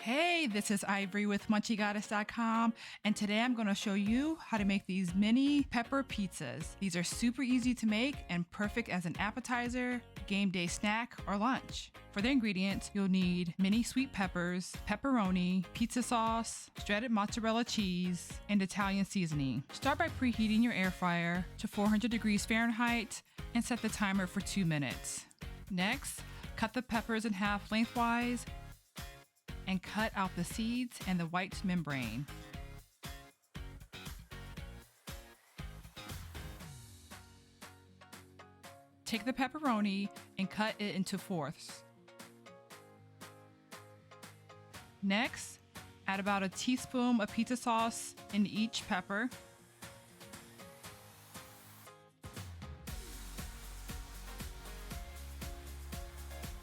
Hey, this is Ivory with MunchieGoddess.com, and today I'm going to show you how to make these mini pepper pizzas. These are super easy to make and perfect as an appetizer, game day snack, or lunch. For the ingredients, you'll need mini sweet peppers, pepperoni, pizza sauce, shredded mozzarella cheese, and Italian seasoning. Start by preheating your air fryer to 400 degrees Fahrenheit and set the timer for 2 minutes. Next, cut the peppers in half lengthwise and cut out the seeds and the white membrane. Take the pepperoni and cut it into fourths. Next, add about a teaspoon of pizza sauce in each pepper.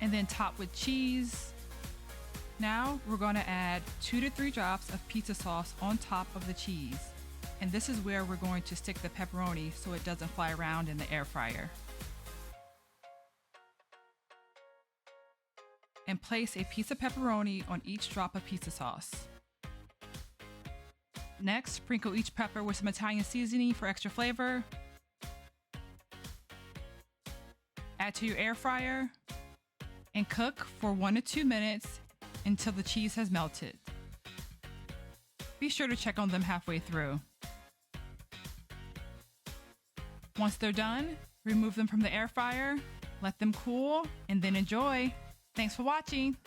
And then top with cheese. Now we're going to add 2 to 3 drops of pizza sauce on top of the cheese. And this is where we're going to stick the pepperoni so it doesn't fly around in the air fryer. And place a piece of pepperoni on each drop of pizza sauce. Next, sprinkle each pepper with some Italian seasoning for extra flavor. Add to your air fryer and cook for 1 to 2 minutes until the cheese has melted. Be sure to check on them halfway through. Once they're done, remove them from the air fryer, let them cool, and then enjoy. Thanks for watching.